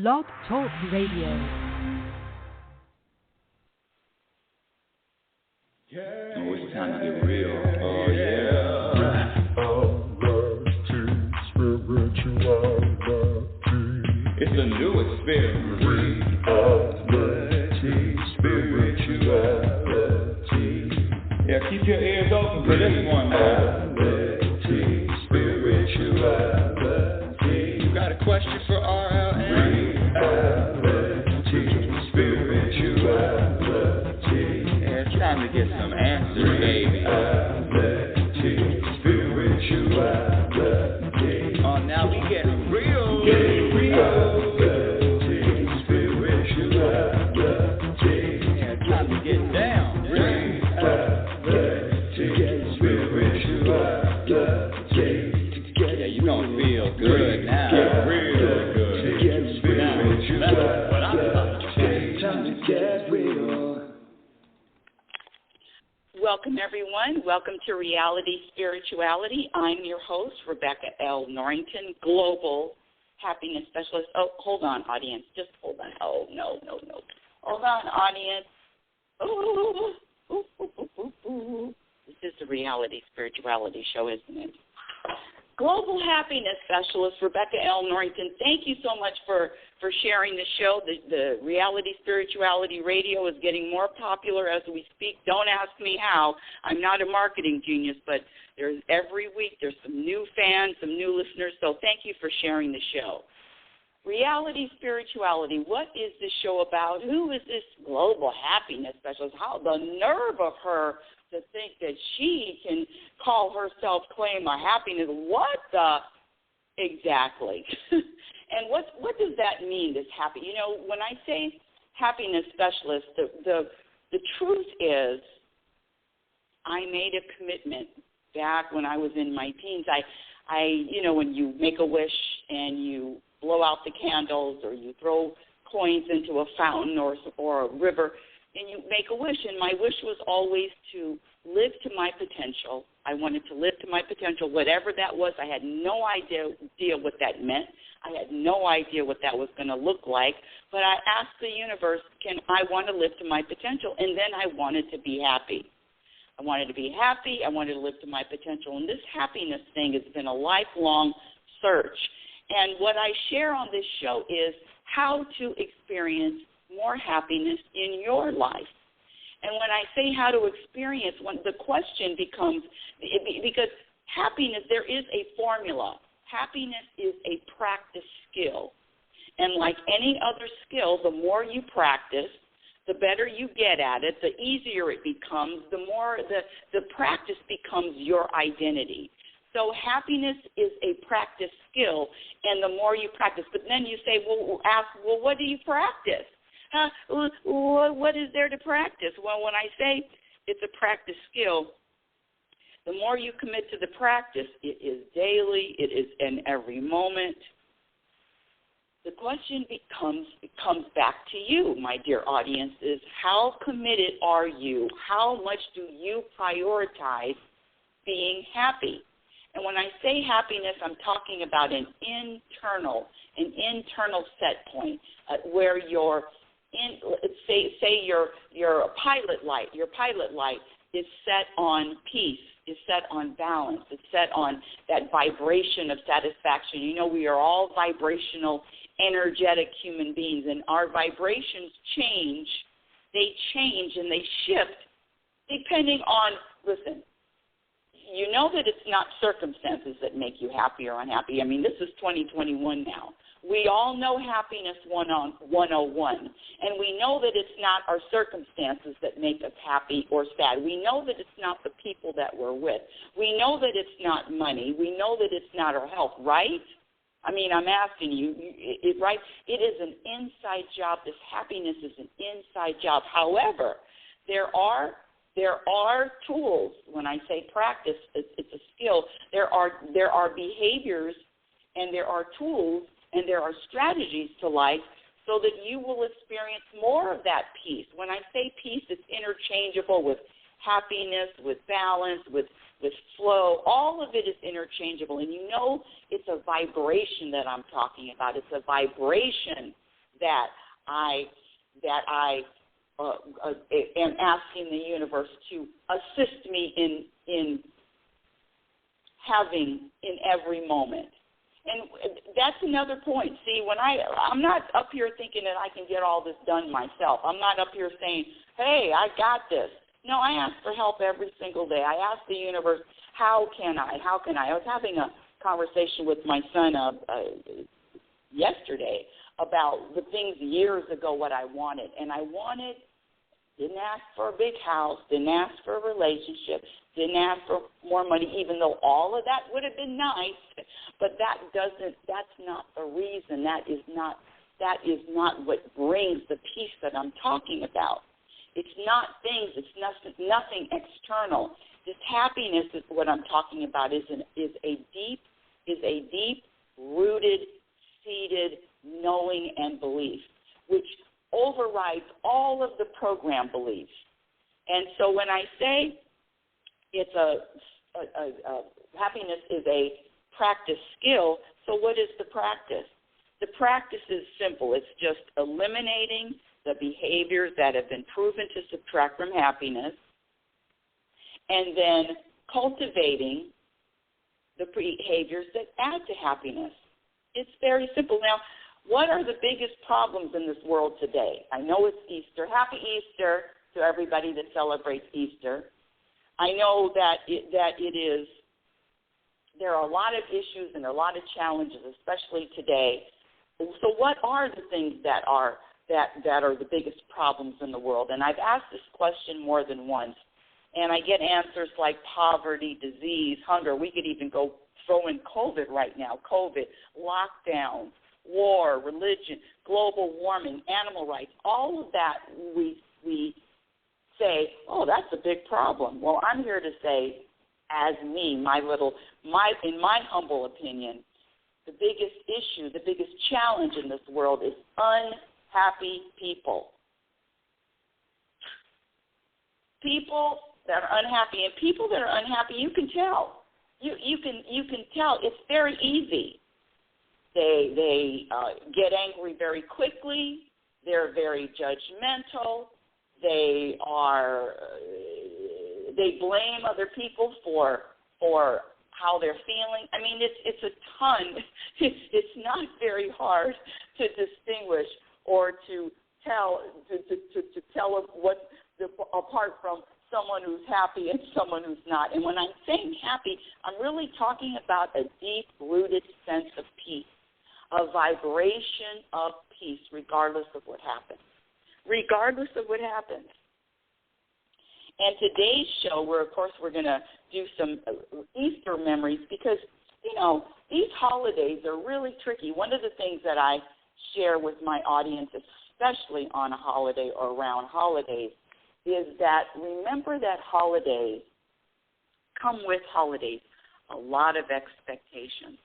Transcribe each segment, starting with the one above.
Blog Talk Radio. Oh, it's time to get real. Oh, yeah. Reality, spirituality. It's a new experience. Reality, spirituality. Yeah, keep your ears open for this one, man. Reality, spirituality. You got a question for RLN? Reality, spirituality. Yeah, it's time to get some answers, baby. Spirituality. Oh, now we get real. Spirituality. Yeah, it's time to get down. Spirituality. Yeah, you gonna feel good now. Real good. Now, that's what I'm talking about. Time to get real. Welcome, everyone. Welcome to Reality Spirituality. I'm your host, Rebecca L. Norrington, Global Happiness Specialist. Oh, hold on, audience. Just hold on. Oh, no. Hold on, audience. This is the Reality Spirituality Show, isn't it? Global Happiness Specialist, Rebecca L. Norrington, thank you so much for sharing the show. The Reality Spirituality Radio is getting more popular as we speak. Don't ask me how. I'm not a marketing genius, but every week there's some new fans, some new listeners, so thank you for sharing the show. Reality Spirituality, what is this show about? Who is this Global Happiness Specialist? How the nerve of her to think that she can call herself, claim a happiness. What the? Exactly. And what does that mean, this happy? You know, when I say happiness specialist, the truth is I made a commitment back when I was in my teens. I when you make a wish and you blow out the candles or you throw coins into a fountain or a river, and you make a wish, and my wish was always to live to my potential. I wanted to live to my potential, whatever that was. I had no idea what that meant. I had no idea what that was going to look like, but I asked the universe, I want to live to my potential, and then I wanted to be happy. I wanted to be happy. I wanted to live to my potential, and this happiness thing has been a lifelong search. And what I share on this show is how to experience more happiness in your life. And when I say how to experience, the question becomes, because happiness, there is a formula. Happiness is a practice skill. And like any other skill, the more you practice, the better you get at it, the easier it becomes, the more the practice becomes your identity. So happiness is a practice skill, and the more you practice. But then you say, what do you practice? What is there to practice? Well, when I say it's a practice skill, the more you commit to the practice, it is daily, it is in every moment. The question comes back to you, my dear audience, is how committed are you? How much do you prioritize being happy? And when I say happiness, I'm talking about an internal set point where say your pilot light is set on peace, is set on balance, is set on that vibration of satisfaction. You know, we are all vibrational, energetic human beings, and our vibrations change. They change and they shift depending on, listen, you know that it's not circumstances that make you happy or unhappy. I mean, this is 2021 now. We all know happiness 101, and we know that it's not our circumstances that make us happy or sad. We know that it's not the people that we're with. We know that it's not money. We know that it's not our health, right? I mean, I'm asking you, right? It is an inside job. This happiness is an inside job. However, there are tools. When I say practice, it's a skill. There are behaviors, and there are tools, and there are strategies to life so that you will experience more of that peace. When I say peace, it's interchangeable with happiness, with balance, with flow. All of it is interchangeable. And you know it's a vibration that I'm talking about. It's a vibration that I am asking the universe to assist me in having in every moment. And that's another point. See, when I'm not up here thinking that I can get all this done myself. I'm not up here saying, hey, I got this. No, I ask for help every single day. I ask the universe, how can I? I was having a conversation with my son yesterday about the things years ago what I wanted. And didn't ask for a big house, didn't ask for a relationship, didn't ask for more money, even though all of that would have been nice. But that's not the reason. That is not what brings the peace that I'm talking about. It's not things, it's nothing external. This happiness is what I'm talking about, is a deep rooted, seated knowing and belief, which overrides all of the program beliefs. And so when I say it's happiness is a practice skill, so what is the practice? The practice is simple. It's just eliminating the behaviors that have been proven to subtract from happiness, and then cultivating the behaviors that add to happiness. It's very simple. Now, what are the biggest problems in this world today? I know it's Easter. Happy Easter to everybody that celebrates Easter. I know that there are a lot of issues and a lot of challenges, especially today. So what are the things that are the biggest problems in the world? And I've asked this question more than once, and I get answers like poverty, disease, hunger. We could even go throw in COVID right now, lockdowns, war, religion, global warming, animal rights, all of that we say, oh, that's a big problem. Well, I'm here to say, as me, in my humble opinion, the biggest issue, the biggest challenge in this world is unhappy people. People that are unhappy, and people that are unhappy, you can tell. You can tell. It's very easy. They get angry very quickly. They're very judgmental. They blame other people for how they're feeling. I mean, it's a ton. It's not very hard to distinguish or to tell what apart from someone who's happy and someone who's not. And when I'm saying happy, I'm really talking about a deep-rooted sense of peace, a vibration of peace, regardless of what happens. Regardless of what happens. And today's show, we're going to do some Easter memories because, these holidays are really tricky. One of the things that I share with my audience, especially on a holiday or around holidays, is that remember that holidays come with holidays a lot of expectations.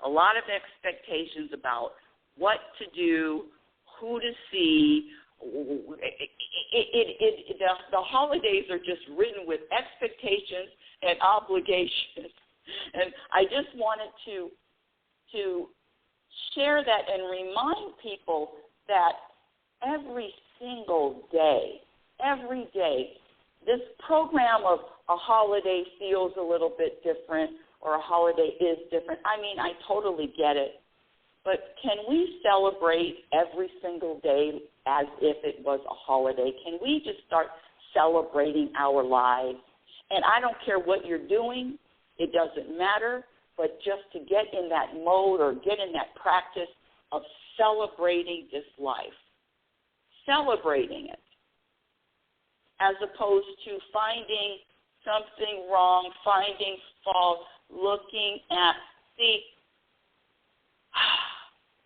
A lot of expectations about what to do, who to see. The holidays are just written with expectations and obligations. And I just wanted to share that and remind people that every single day, this program of a holiday feels a little bit different or a holiday is different. I mean, I totally get it. But can we celebrate every single day as if it was a holiday? Can we just start celebrating our lives? And I don't care what you're doing. It doesn't matter. But just to get in that mode or get in that practice of celebrating this life, celebrating it, as opposed to finding something wrong, finding fault, looking at,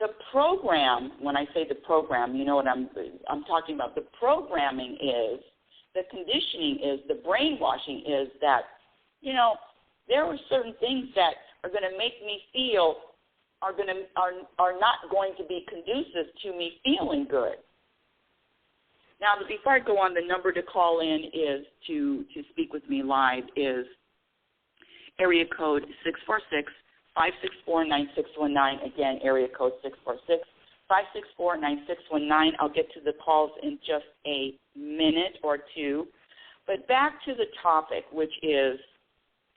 the program, when I say the program, you know what I'm talking about. The programming is, the conditioning is, the brainwashing is that, there are certain things that are going to make me feel are not going to be conducive to me feeling good. Now, before I go on, the number to call in is to speak with me live is area code 646-564-9619. Again, area code 564-9619. I'll get to the calls in just a minute or two. But back to the topic, which is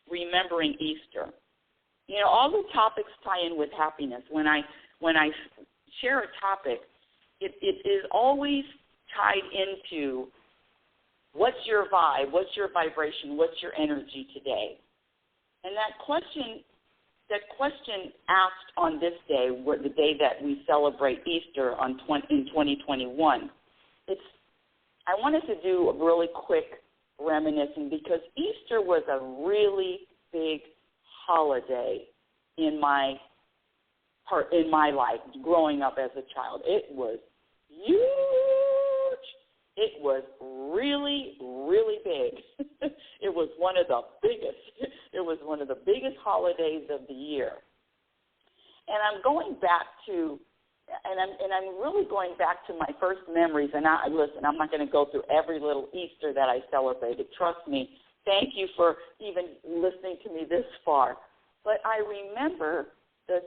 remembering Easter. You know, all the topics tie in with happiness. When I share a topic, it is always tied into what's your vibe, what's your vibration, what's your energy today. And that question asked on this day, the day that we celebrate Easter in 2021, I wanted to do a really quick reminiscing because Easter was a really big holiday in my life growing up as a child. It was huge. It was really, really big. It was one of the biggest. It was one of the biggest holidays of the year. And I'm going back to, and I'm really going back to my first memories. And listen, I'm not going to go through every little Easter that I celebrated. Trust me. Thank you for even listening to me this far. But I remember the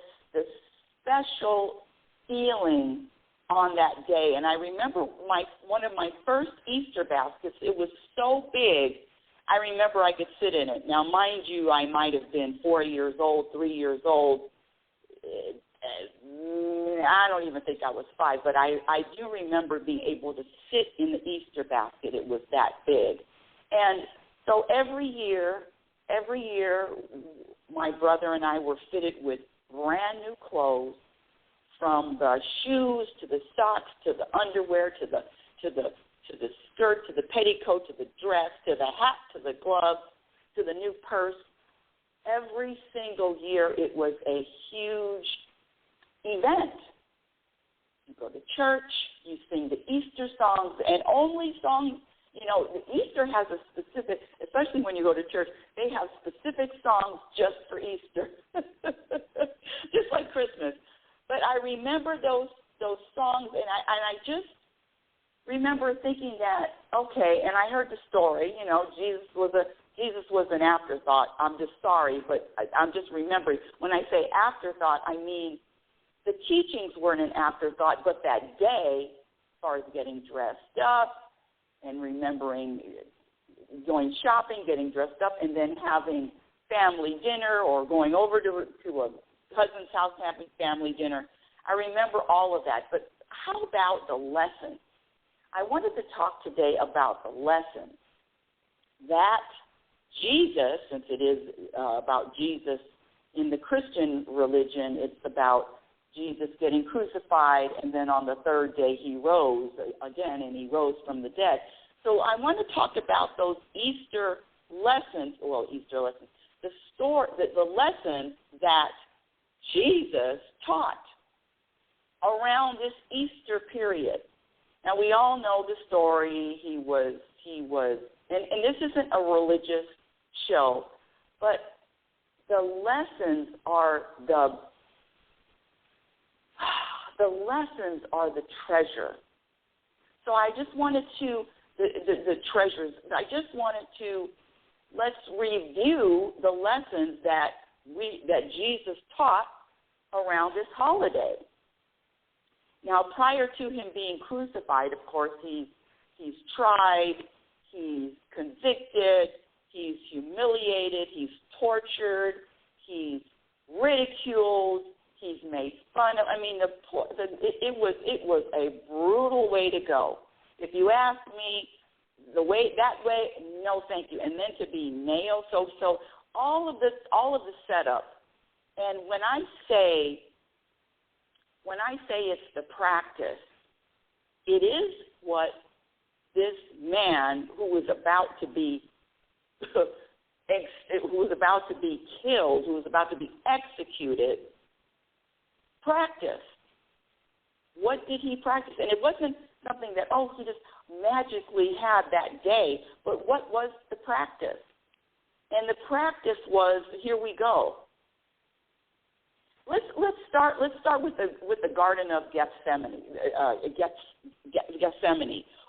special feeling on that day. And I remember one of my first Easter baskets. It was so big, I remember I could sit in it. Now, mind you, I might have been 4 years old, 3 years old. I don't even think I was 5, but I do remember being able to sit in the Easter basket. It was that big. And so every year, my brother and I were fitted with brand new clothes, from the shoes to the socks to the underwear to the skirt to the petticoat to the dress to the hat to the gloves to the new purse. Every single year it was a huge event. You go to church, you sing the Easter songs, and only songs, you know, Easter has a specific, especially when you go to church, they have specific songs just for Easter, just like Christmas. But I remember those songs, and I just remember thinking that, okay, and I heard the story, you know, Jesus was an afterthought. I'm just sorry, but I'm just remembering. When I say afterthought, I mean the teachings weren't an afterthought, but that day, as far as getting dressed up and remembering going shopping, getting dressed up, and then having family dinner or going over to a cousin's house having family dinner. I remember all of that. But how about the lesson? I wanted to talk today about the lesson that Jesus, since it is about Jesus in the Christian religion, it's about Jesus getting crucified, and then on the third day he rose again, and he rose from the dead. So I want to talk about those Easter lessons, the lesson that Jesus taught around this Easter period. Now, we all know the story. He was, and this isn't a religious show, but the lessons are the treasure. So I just wanted to, the treasures, I just wanted to, let's review the lessons that Jesus taught around this holiday. Now, prior to him being crucified, of course, he's tried, he's convicted, he's humiliated, he's tortured, he's ridiculed, he's made fun of. I mean, it was a brutal way to go. If you ask me, that way, no, thank you. And then to be nailed, so all of the setup. And when I say it's the practice, it is what this man who was about to be killed, who was about to be executed, practiced. What did he practice? And it wasn't something that, he just magically had that day, but what was the practice? And the practice was, here we go. Let's start with the Garden of Gethsemane,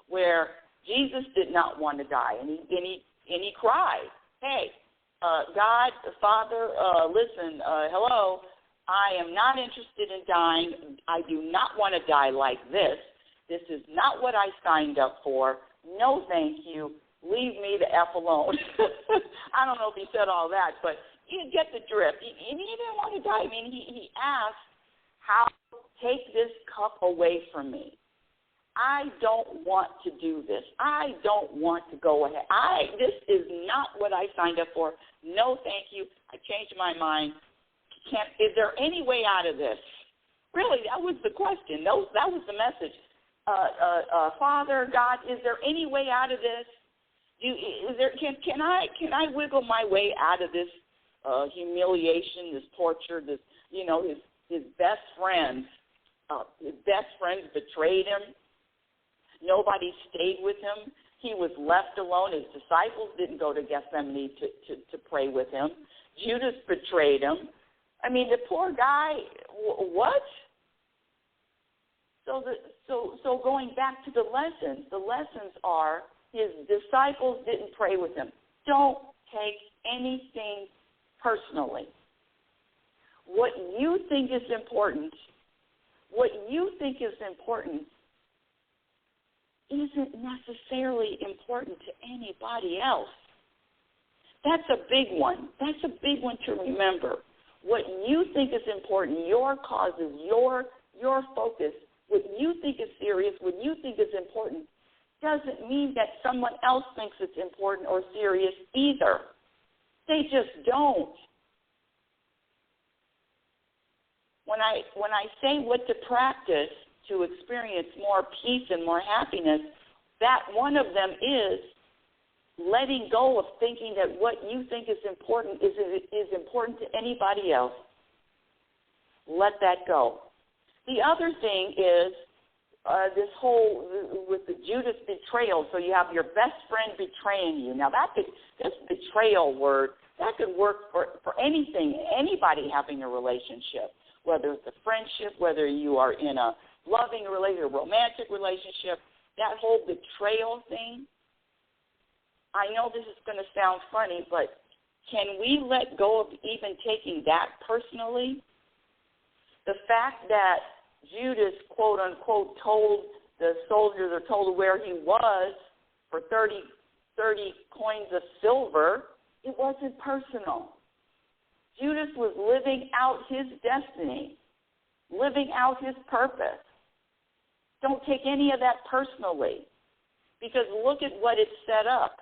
where Jesus did not want to die, and he cried, "Hey, God, Father, listen, hello, I am not interested in dying. I do not want to die like this. This is not what I signed up for. No, thank you. Leave me the F alone. I don't know if he said all that, but you get the drift. He didn't want to die. I mean, he asked, how, take this cup away from me. I don't want to do this. I don't want to go ahead. This is not what I signed up for. No, thank you. I changed my mind. Is there any way out of this? Really, that was the question. That was the message. Father, God, is there any way out of this? Can I wiggle my way out of this humiliation, this torture, this, his best friends betrayed him. Nobody stayed with him. He was left alone. His disciples didn't go to Gethsemane to pray with him. Judas betrayed him. I mean, the poor guy, what? So going back to the lessons are his disciples didn't pray with him. Don't take anything personally. What you think is important isn't necessarily important to anybody else. That's a big one. That's a big one to remember. What you think is important, your causes, your focus, what you think is serious, what you think is important, doesn't mean that someone else thinks it's important or serious either. They just don't. When I say what to practice to experience more peace and more happiness, that one of them is letting go of thinking that what you think is important is important to anybody else. Let that go. The other thing is this whole, with the Judas betrayal, so you have your best friend betraying you. Now, this betrayal word, that could work for anything, anybody having a relationship, whether it's a friendship, whether you are in a loving relationship, a romantic relationship, that whole betrayal thing. I know this is going to sound funny, but can we let go of even taking that personally? The fact that Judas, quote unquote, told the soldiers or told where he was for 30 coins of silver, it wasn't personal. Judas was living out his destiny, living out his purpose. Don't take any of that personally, because look at what it set up.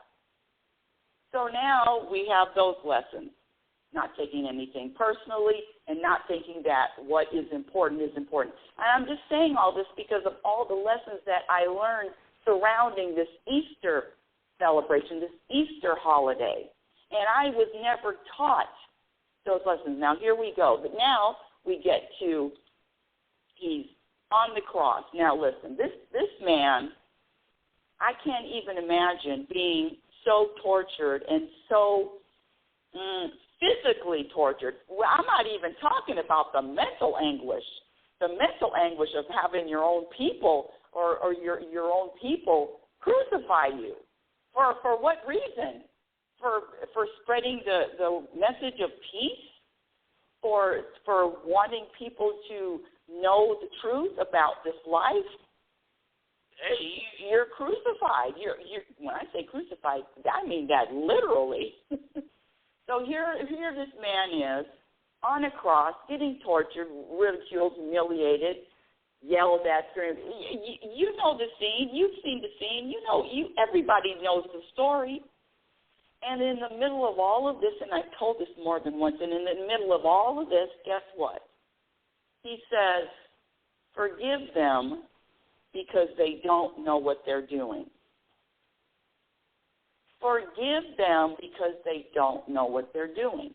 So now we have those lessons, not taking anything personally and not thinking that what is important is important. And I'm just saying all this because of all the lessons that I learned surrounding this Easter celebration, this Easter holiday. And I was never taught those lessons. Now, here we go. But now we get to, he's on the cross. Now, listen, this man, I can't even imagine being so tortured and so physically tortured. Well, I'm not even talking about the mental anguish of having your own people or your own people crucify you. For what reason? For spreading the message of peace? For wanting people to know the truth about this life? You're crucified. When I say crucified, I mean that literally. So here this man is on a cross, getting tortured, ridiculed, humiliated, yelled at. You know the scene. You've seen the scene. Everybody knows the story. And in the middle of all of this, and I've told this more than once, and in the middle of all of this, guess what? He says, forgive them because they don't know what they're doing. Forgive them because they don't know what they're doing.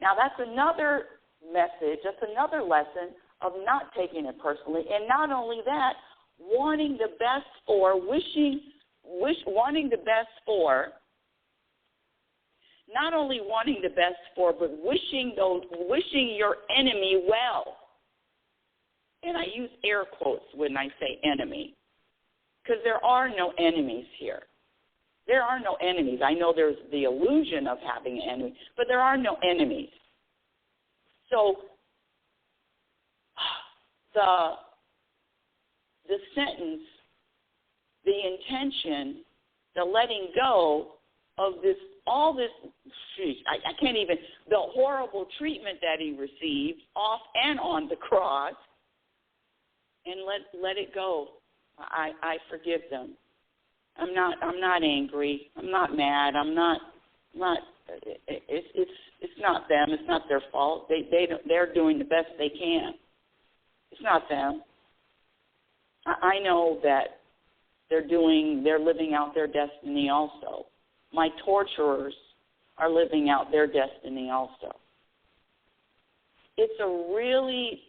Now, that's another message, that's another lesson of not taking it personally. And not only that, wanting the best for, wanting the best for, not only wanting the best for, but wishing your enemy well. And I use air quotes when I say enemy, because there are no enemies here. There are no enemies. I know there's the illusion of having an enemy, but there are no enemies. So the sentence, the intention, the letting go of this, all this, I can't even, the horrible treatment that he received off and on the cross, and let it go. I forgive them. I'm not angry. I'm not mad. I'm not. It's not them. It's not their fault. They're doing the best they can. It's not them. I know that they're living out their destiny also. My torturers are living out their destiny also. It's a really,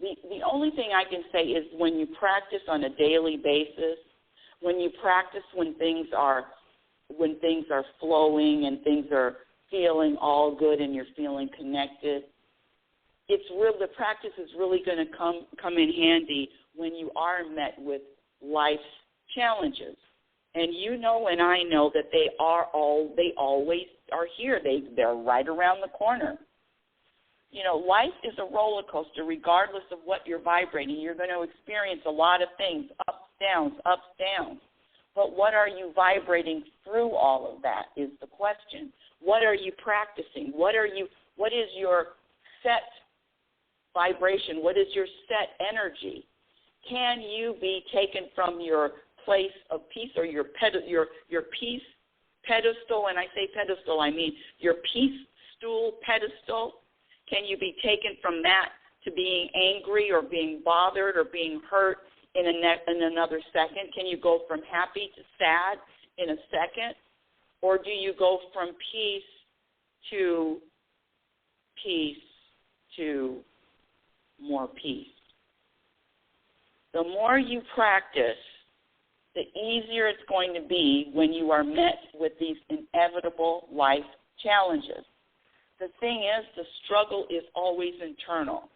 the only thing I can say is when you practice on a daily basis, when you practice when things are flowing and things are feeling all good and you're feeling connected, the practice is really going to come in handy when you are met with life's challenges. And you know and I know that they always are here. They're right around the corner. You know, life is a roller coaster regardless of what you're vibrating. You're going to experience a lot of things, ups, downs. But what are you vibrating through all of that is the question. What are you practicing? What is your set vibration? What is your set energy? Can you be taken from your place of peace or your peace pedestal? And I say pedestal, I mean your peace stool pedestal. Can you be taken from that to being angry or being bothered or being hurt in another second? Can you go from happy to sad in a second? Or do you go from peace to more peace? The more you practice, the easier it's going to be when you are met with these inevitable life challenges. The thing is, the struggle is always internal.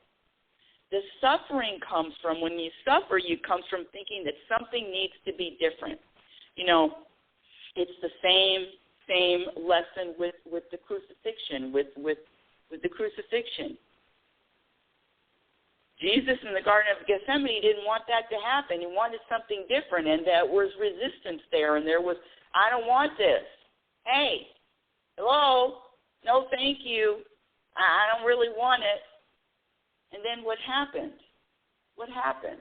The suffering comes from, when you suffer, it comes from thinking that something needs to be different. You know, it's the same lesson with the crucifixion, with the crucifixion. Jesus in the Garden of Gethsemane didn't want that to happen. He wanted something different, and there was resistance there, and there was, I don't want this. Hey, hello, no thank you. I don't really want it. And then what happened? What happened?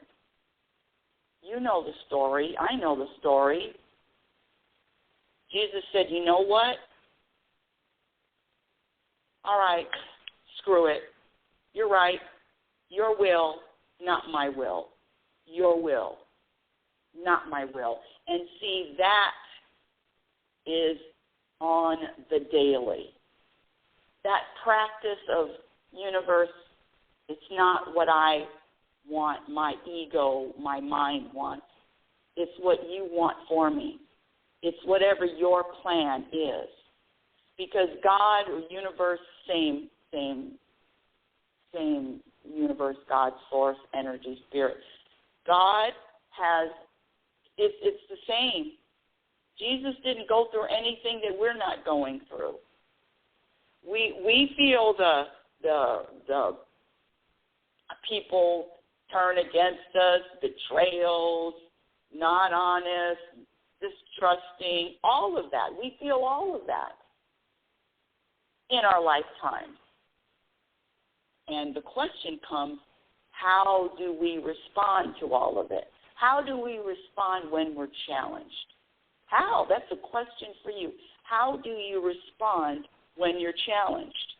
You know the story. I know the story. Jesus said, you know what? All right, screw it. You're right. Your will, not my will. Your will, not my will. And see, that is on the daily. That practice of universe, it's not what I want, my ego, my mind wants. It's what you want for me. It's whatever your plan is. Because God or universe, same universe, God, source, energy, spirit. God has, it's the same. Jesus didn't go through anything that we're not going through. We feel the people turn against us, betrayals, not honest, distrusting, all of that. We feel all of that in our lifetime. And the question comes, how do we respond to all of it? How do we respond when we're challenged? How? That's a question for you. How do you respond when you're challenged?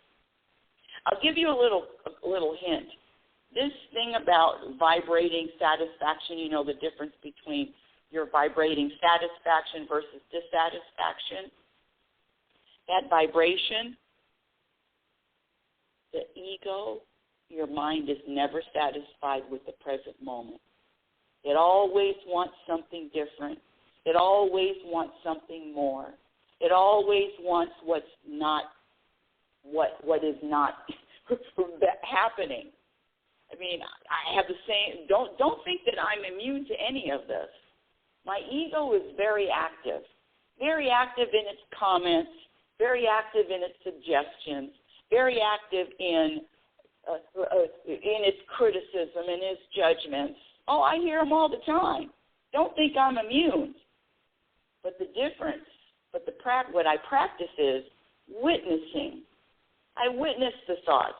I'll give you a little hint. This thing about vibrating satisfaction, you know the difference between your vibrating satisfaction versus dissatisfaction. That vibration, the ego, your mind is never satisfied with the present moment. It always wants something different. It always wants something more. It always wants what's not, what is not happening. I mean, I have the same, don't think that I'm immune to any of this. My ego is very active in its comments, very active in its suggestions, very active in in its criticism and its judgments. Oh, I hear them all the time. Don't think I'm immune. But the difference, what I practice is witnessing. I witness the thoughts.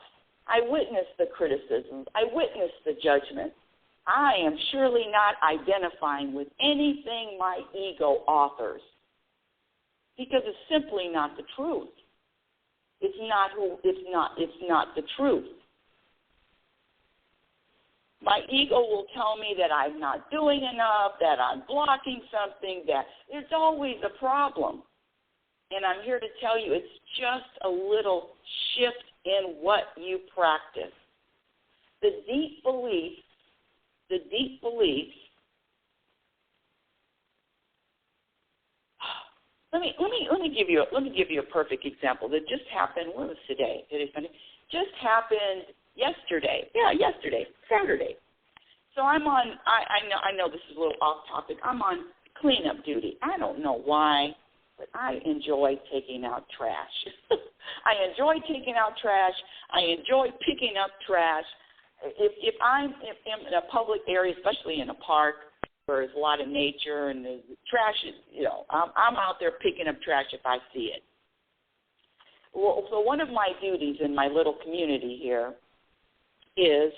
I witness the criticisms. I witness the judgment. I am surely not identifying with anything my ego authors, because it's simply not the truth. It's not the truth. My ego will tell me that I'm not doing enough, that I'm blocking something, that there's always a problem. And I'm here to tell you it's just a little shift in what you practice. The deep beliefs. Let me give you a perfect example that just happened. What was today? Just happened yesterday. Yeah, yesterday, Saturday. So I'm on. I know this is a little off topic. I'm on cleanup duty. I don't know why, but I enjoy taking out trash. I enjoy taking out trash. I enjoy picking up trash. If I'm in a public area, especially in a park where there's a lot of nature and the trash is, I'm out there picking up trash if I see it. Well, so one of my duties in my little community here is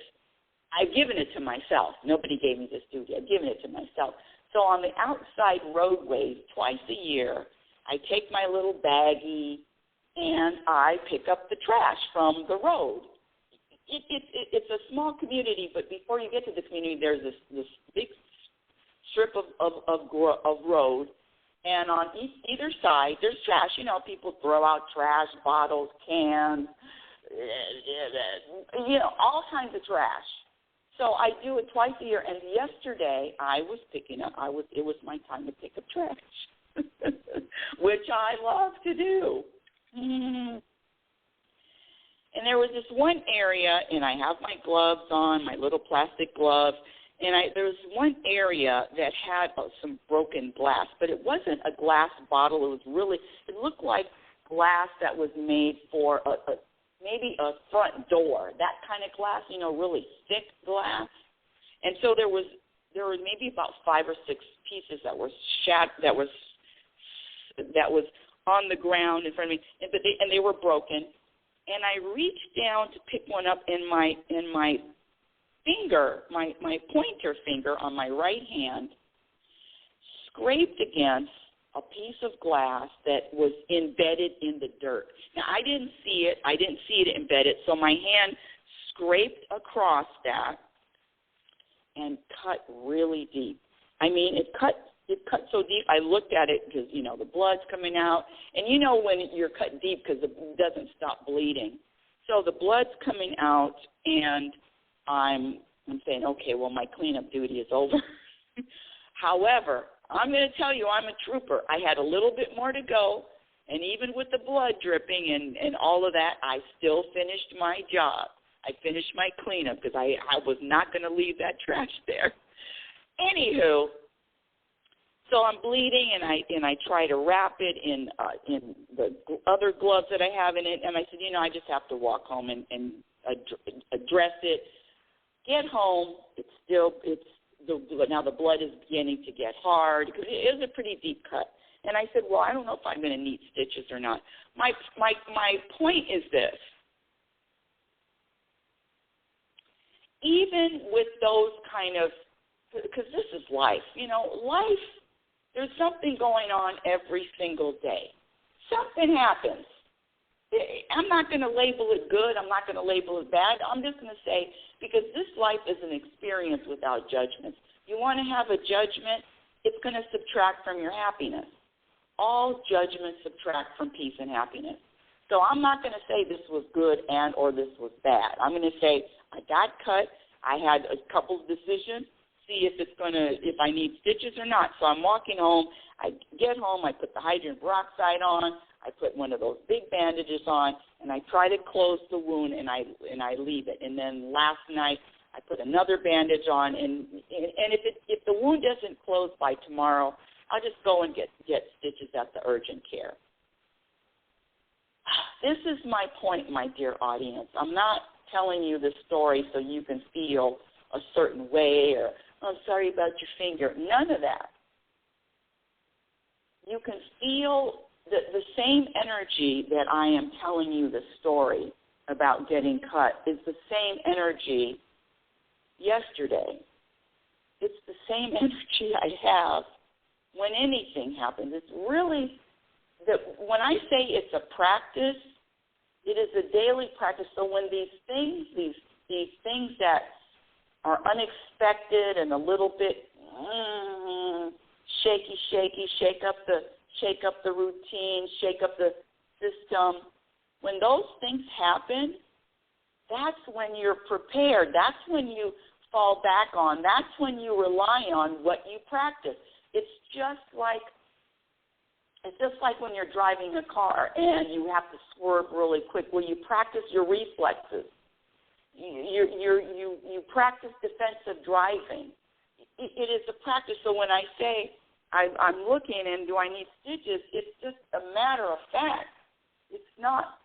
I've given it to myself. Nobody gave me this duty. I've given it to myself. So on the outside roadways, twice a year, I take my little baggie and I pick up the trash from the road. It's a small community, but before you get to the community, there's this big strip of road, and on either side there's trash. People throw out trash, bottles, cans, all kinds of trash. So I do it twice a year, and yesterday it was my time to pick up trash, which I love to do. And there was this one area, and I have my gloves on, my little plastic gloves, and there was one area that had some broken glass, but it wasn't a glass bottle. It looked like glass that was made for maybe a front door, that kind of glass, really thick glass. And so there were maybe about 5 or 6 pieces that were that was on the ground in front of me, and they were broken. And I reached down to pick one up in my finger, my pointer finger on my right hand, scraped against a piece of glass that was embedded in the dirt. Now, I didn't see it. I didn't see it embedded, so my hand scraped across that and cut really deep. I mean, it cut so deep, I looked at it because, the blood's coming out. And when you're cut deep because it doesn't stop bleeding. So the blood's coming out, and I'm saying, okay, well, my cleanup duty is over. However, I'm going to tell you I'm a trooper. I had a little bit more to go, and even with the blood dripping and all of that, I still finished my job. I finished my cleanup because I was not going to leave that trash there. Anywho, so I'm bleeding, and I try to wrap it in the other gloves that I have in it, and I said, I just have to walk home and address it. Get home, now the blood is beginning to get hard because it is a pretty deep cut. And I said, well, I don't know if I'm going to need stitches or not. My point is this. Even with those kind of, because this is life, life, there's something going on every single day. Something happens. I'm not going to label it good. I'm not going to label it bad. I'm just going to say, because this life is an experience without judgments. You want to have a judgment, it's going to subtract from your happiness. All judgments subtract from peace and happiness. So I'm not going to say this was good or this was bad. I'm going to say I got cut. I had a couple of decisions. See if I need stitches or not. So I'm walking home. I get home. I put the hydrogen peroxide on. I put one of those big bandages on, and I try to close the wound, and I leave it. And then last night I put another bandage on, and if the wound doesn't close by tomorrow, I'll just go and get stitches at the urgent care. This is my point, my dear audience. I'm not telling you the story so you can feel a certain way or, oh, I'm sorry about your finger. None of that. You can feel the same energy that I am telling you the story about getting cut is the same energy yesterday. It's the same energy I have when anything happens. It's really, when I say it's a practice, it is a daily practice. So when these things that are unexpected and a little bit shaky, shake up the routine, shake up the system, when those things happen, that's when you're prepared. That's when you fall back on. That's when you rely on what you practice. It's just like when you're driving a car and you have to swerve really quick. Well, you practice your reflexes. You practice defensive driving. It is a practice. So when I say I'm looking and do I need stitches, it's just a matter of fact. It's not,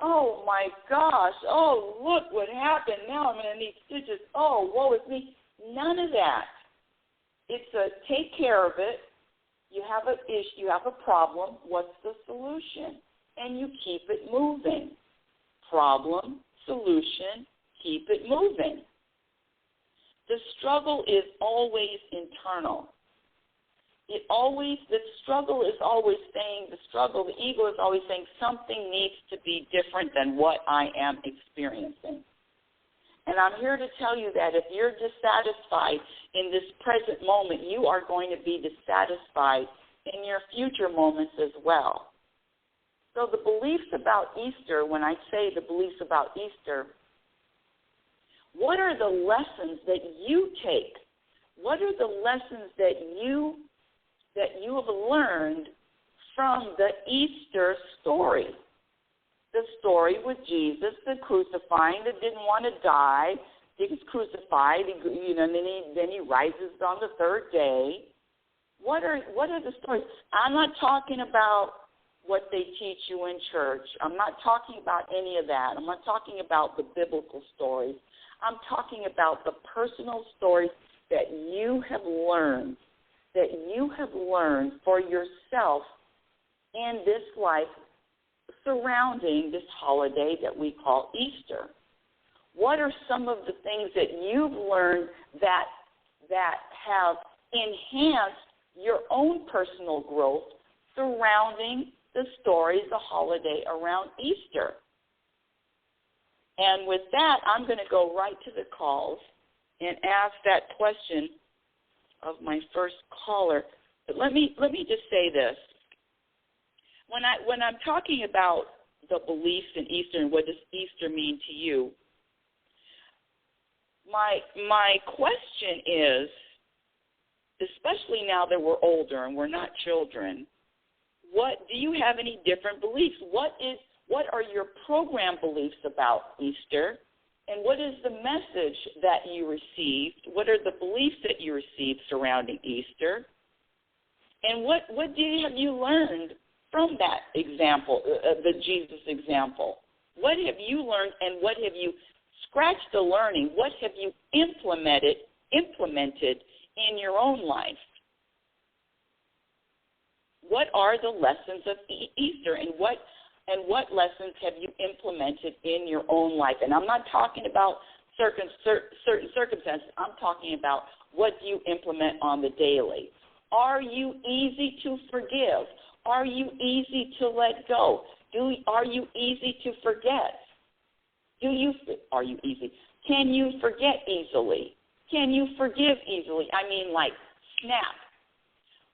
oh my gosh, oh, look what happened. Now I'm going to need stitches. Oh, woe is me. None of that. It's a take care of it. You have an issue, you have a problem. What's the solution? And you keep it moving. Problem, solution, keep it moving. The struggle is always internal. The struggle is always saying, the ego is always saying something needs to be different than what I am experiencing. And I'm here to tell you that if you're dissatisfied in this present moment, you are going to be dissatisfied in your future moments as well. So the beliefs about Easter, when I say the beliefs about Easter, what are the lessons that you take? What are the lessons that you have learned from the Easter story? The story with Jesus, the crucifying, that didn't want to die. He was crucified, and then he rises on the third day. What are the stories? I'm not talking about what they teach you in church. I'm not talking about any of that. I'm not talking about the biblical stories. I'm talking about the personal stories that you have learned for yourself in this life surrounding this holiday that we call Easter. What are some of the things that you've learned that have enhanced your own personal growth surrounding the stories, the holiday around Easter? And with that, I'm going to go right to the calls and ask that question of my first caller. But let me just say this. When I'm talking about the beliefs in Easter and what does Easter mean to you, my question is, especially now that we're older and we're not children, do you have any different beliefs? What are your program beliefs about Easter? And what is the message that you received? What are the beliefs that you received surrounding Easter? And what have you learned from that example, the Jesus example? What have you learned, and what have you scratched the learning? What have you implemented in your own life? What are the lessons of Easter, and what lessons have you implemented in your own life? And I'm not talking about certain circumstances. I'm talking about what you implement on the daily. Are you easy to forgive? Are you easy to let go? Are you easy to forget? Are you easy? Can you forget easily? Can you forgive easily? I mean, like snap.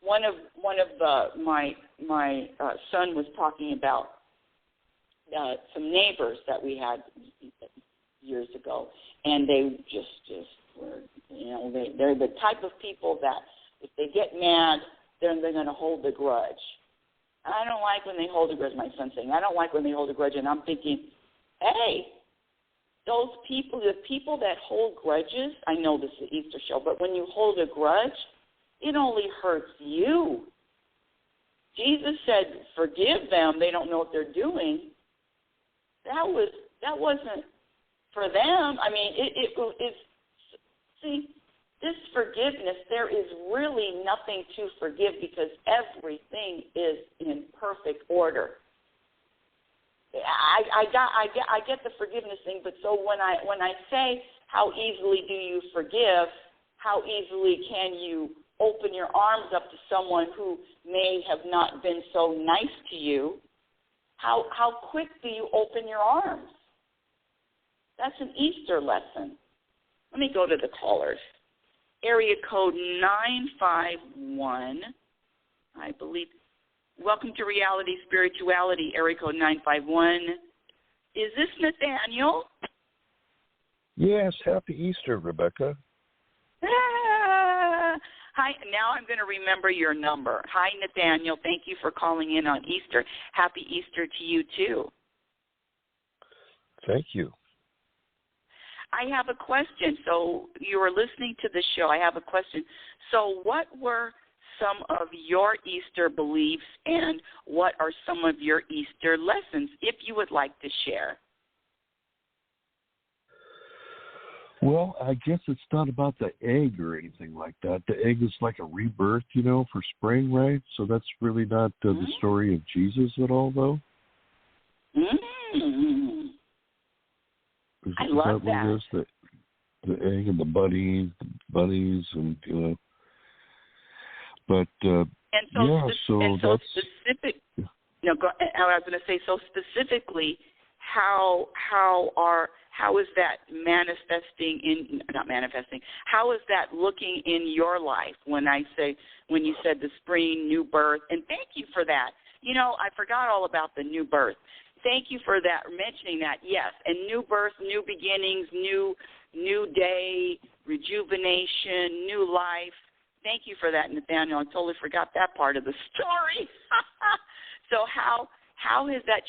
One of my son was talking about some neighbors that we had years ago, and they just were, they're the type of people that if they get mad, then they're going to hold a grudge. I don't like when they hold a grudge. My son's saying, I don't like when they hold a grudge, and I'm thinking, hey, those people, the people that hold grudges, I know this is an Easter show, but when you hold a grudge, it only hurts you. Jesus said, forgive them. They don't know what they're doing. That wasn't for them, I mean, it's, see, this forgiveness, there is really nothing to forgive because everything is in perfect order. I get the forgiveness thing, but so when I say how easily do you forgive, how easily can you open your arms up to someone who may have not been so nice to you, how quick do you open your arms? That's an Easter lesson. Let me go to the callers. Area code 951, I believe. Welcome to Reality Spirituality, area code 951. Is this Nathaniel? Yes, happy Easter, Rebecca. Hi, now I'm going to remember your number. Hi, Nathaniel. Thank you for calling in on Easter. Happy Easter to you, too. Thank you. I have a question. So you were listening to the show. I have a question. So what were some of your Easter beliefs and what are some of your Easter lessons, if you would like to share? Well, I guess it's not about the egg or anything like that. The egg is like a rebirth, you know, for spring, right? So that's really not the story of Jesus at all, though? Mm-hmm. I love that. What it is? The egg and the bunnies, and, you know. But, specific. No, I was going to say, so specifically, how is that how is that looking in your life when you said the spring, new birth? And thank you for that. You know, I forgot all about the new birth. Thank you for that, mentioning that, yes. And new birth, new beginnings, new day, rejuvenation, new life. Thank you for that, Nathaniel. I totally forgot that part of the story. So how is that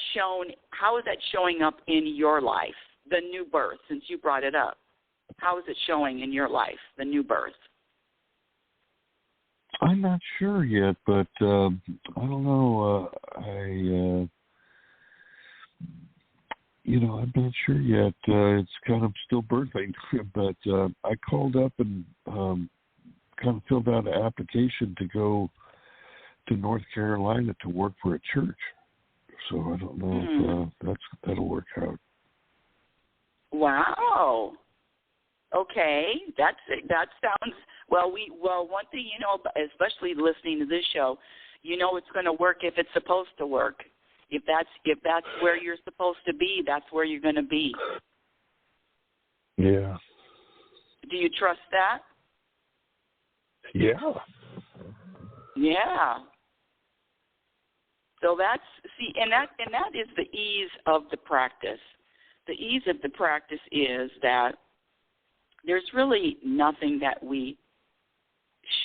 showing up in your life, the new birth, since you brought it up? How is it showing in your life, the new birth? I'm not sure yet, but I don't know. I'm not sure yet. It's kind of still birthing, but I called up and kind of filled out an application to go to North Carolina to work for a church. So I don't know if that'll work out. Wow. Okay, that sounds well. One thing you know, especially listening to this show, you know it's going to work if it's supposed to work. If that's where you're supposed to be, that's where you're going to be. Yeah. Do you trust that? Yeah. Yeah. So that is the ease of the practice. The ease of the practice is that there's really nothing that we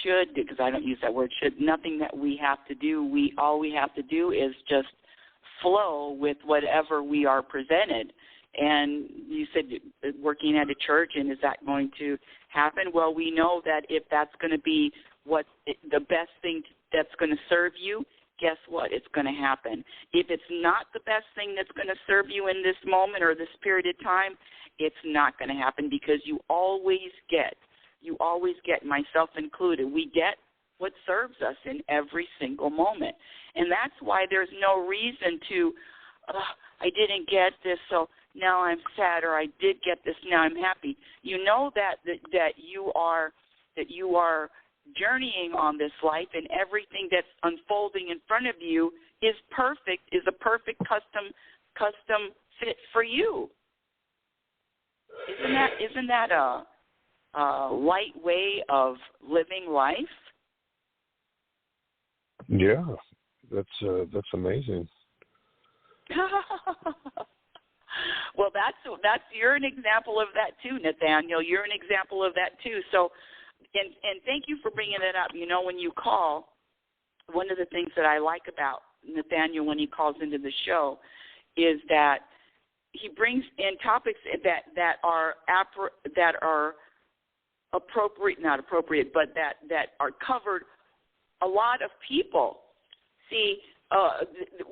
should do, because I don't use that word should, nothing that we have to do. All we have to do is just flow with whatever we are presented. And you said working at a church, and is that going to happen? Well, we know that if that's going to be the best thing that's going to serve you, guess what? It's going to happen. If it's not the best thing that's going to serve you in this moment or this period of time, it's not going to happen, because you always get, myself included, we get what serves us in every single moment. And that's why there's no reason to, I didn't get this, so now I'm sad, or I did get this, now I'm happy. You know that you are journeying on this life, and everything that's unfolding in front of you is a perfect custom fit for you. Isn't that a light way of living life? Yeah, that's amazing. Well, that's you're an example of that too, Nathaniel. You're an example of that too. So, and thank you for bringing it up. You know, when you call, one of the things that I like about Nathaniel when he calls into the show is that he brings in topics that are appropriate, not appropriate, but that are covered a lot of people. See,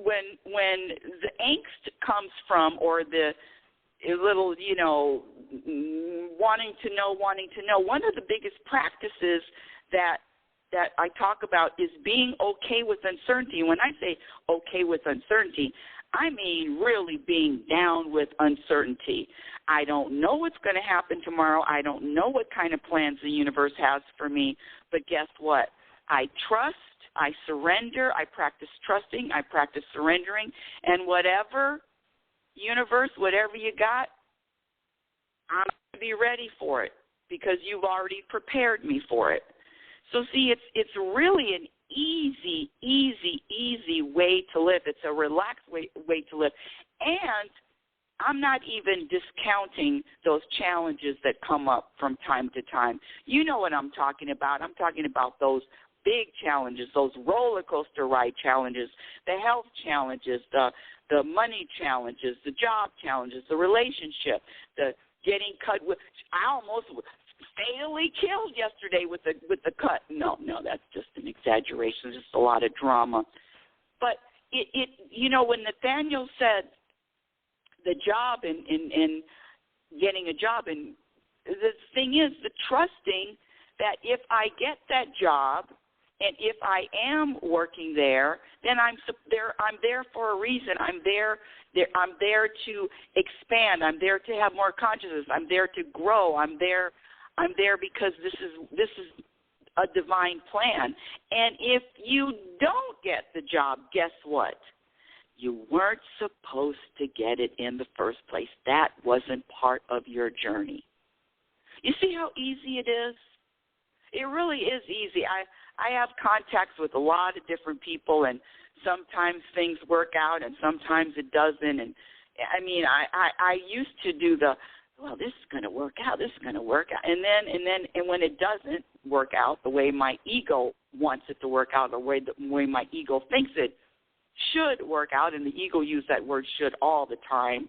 when the angst comes from, or the a little, wanting to know. One of the biggest practices that I talk about is being okay with uncertainty. When I say okay with uncertainty, I mean really being down with uncertainty. I don't know what's going to happen tomorrow. I don't know what kind of plans the universe has for me. But guess what? I trust, I surrender, I practice trusting, I practice surrendering, and whatever universe, whatever you got, I'm going to be ready for it because you've already prepared me for it. So see, it's really an easy way to live. It's a relaxed way to live. And I'm not even discounting those challenges that come up from time to time. You know what I'm talking about. I'm talking about those big challenges, those roller coaster ride challenges, the health challenges, the money challenges, the job challenges, the relationship, the getting cut with. I almost fatally killed yesterday with the cut. No, that's just an exaggeration. Just a lot of drama. But it when Nathaniel said the job and getting a job, and the thing is, the trusting that if I get that job and if I am working there, then I'm there for a reason. I'm there to expand. I'm there to have more consciousness. I'm there to grow. I'm there because this is a divine plan. And if you don't get the job, guess what? You weren't supposed to get it in the first place. That wasn't part of your journey. You see how easy it is? It really is easy. I have contacts with a lot of different people, and sometimes things work out and sometimes it doesn't. And I mean, I used to do this is going to work out, this is going to work out. And when it doesn't work out the way my ego wants it to work out, the way my ego thinks it should work out, and the ego uses that word should all the time.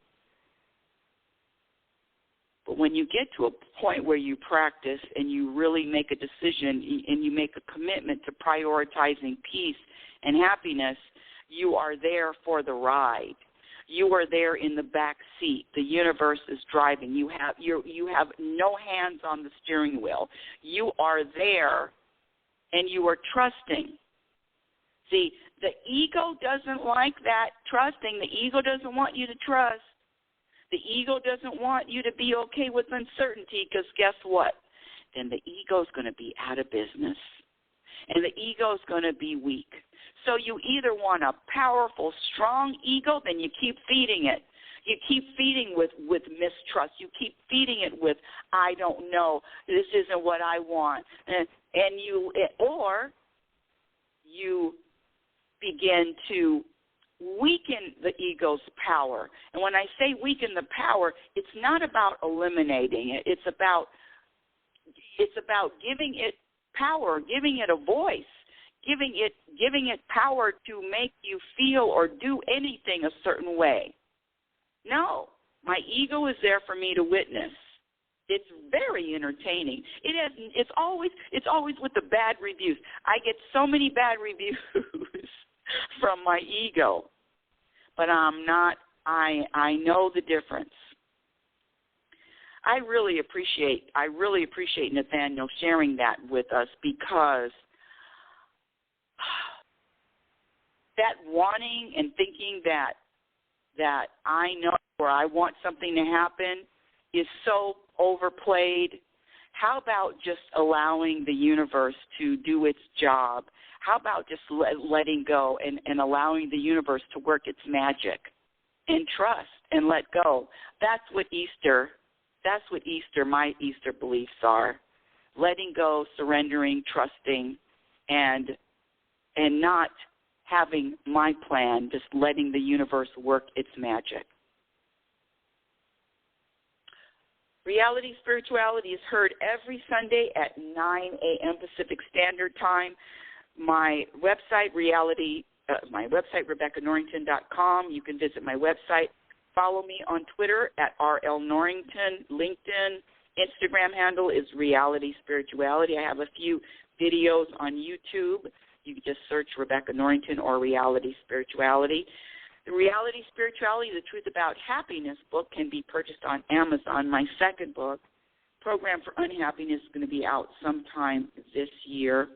But when you get to a point where you practice and you really make a decision and you make a commitment to prioritizing peace and happiness, you are there for the ride. You are there in the back seat. The universe is driving. You have no hands on the steering wheel. You are there, and you are trusting. See, the ego doesn't like that trusting. The ego doesn't want you to trust. The ego doesn't want you to be okay with uncertainty because guess what? Then the ego is going to be out of business, and the ego is going to be weak. So you either want a powerful, strong ego, then you keep feeding it. You keep feeding with mistrust. You keep feeding it with, I don't know, this isn't what I want. Or you begin to weaken the ego's power. And when I say weaken the power, it's not about eliminating it. It's about giving it power, giving it a voice, giving it power to make you feel or do anything a certain way. No, my ego is there for me to witness. It's very entertaining. It's always with the bad reviews. I get so many bad reviews from my ego, but I'm not. I know the difference. I really appreciate Nathaniel sharing that with us, because that wanting and thinking that I know or I want something to happen is so overplayed. How about just allowing the universe to do its job? How about just letting go and allowing the universe to work its magic and trust and let go? That's what my Easter beliefs are. Letting go, surrendering, trusting, and not having my plan, just letting the universe work its magic. Reality Spirituality is heard every Sunday at 9 a.m. Pacific Standard Time. My website, RebeccaNorrington.com. You can visit my website. Follow me on Twitter at RL Norrington. LinkedIn, Instagram handle is Reality Spirituality. I have a few videos on YouTube. You can just search Rebecca Norrington or Reality Spirituality. The Reality Spirituality, The Truth About Happiness book can be purchased on Amazon. My second book, Program for Unhappiness, is going to be out sometime this year.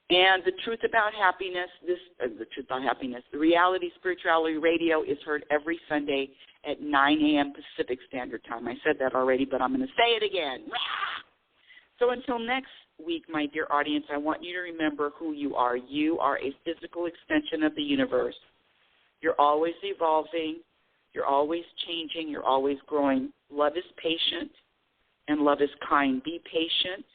And The Truth About Happiness, the Reality Spirituality Radio is heard every Sunday at 9 a.m. Pacific Standard Time. I said that already, but I'm going to say it again. So until next week, my dear audience, I want you to remember who you are. You are a physical extension of the universe. You're always evolving. You're always changing. You're always growing. Love is patient, and love is kind. Be patient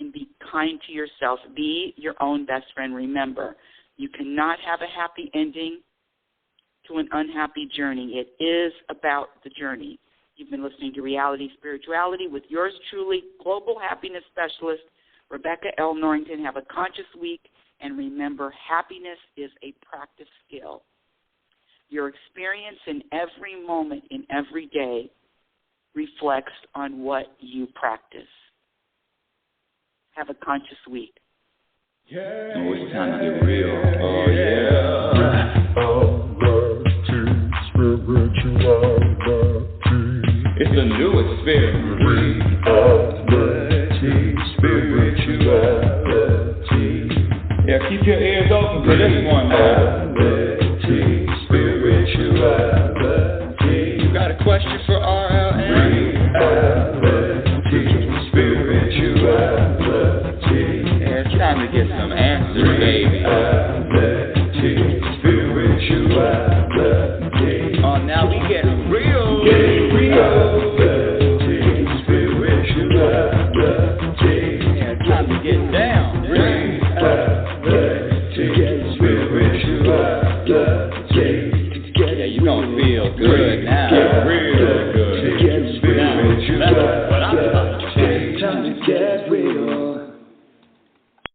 and be kind to yourself. Be your own best friend. Remember, you cannot have a happy ending to an unhappy journey. It is about the journey. You've been listening to Reality Spirituality with yours truly, Global Happiness Specialist, Rebecca L. Norrington. Have a conscious week, and remember, happiness is a practice skill. Your experience in every moment, in every day, reflects on what you practice. Have a conscious week. Yeah. Oh, it's time to get real. Oh, yeah. It's a new experience. Reality Spirituality. Yeah, keep your ears open for this one, man. Reality Spirituality. You got a question for RLN? Reality Spirituality. Yeah, it's time to get some answers, baby. Reality Spirituality. Oh, now we get real. Reality Spirituality. Yeah, it's time to get down. Reality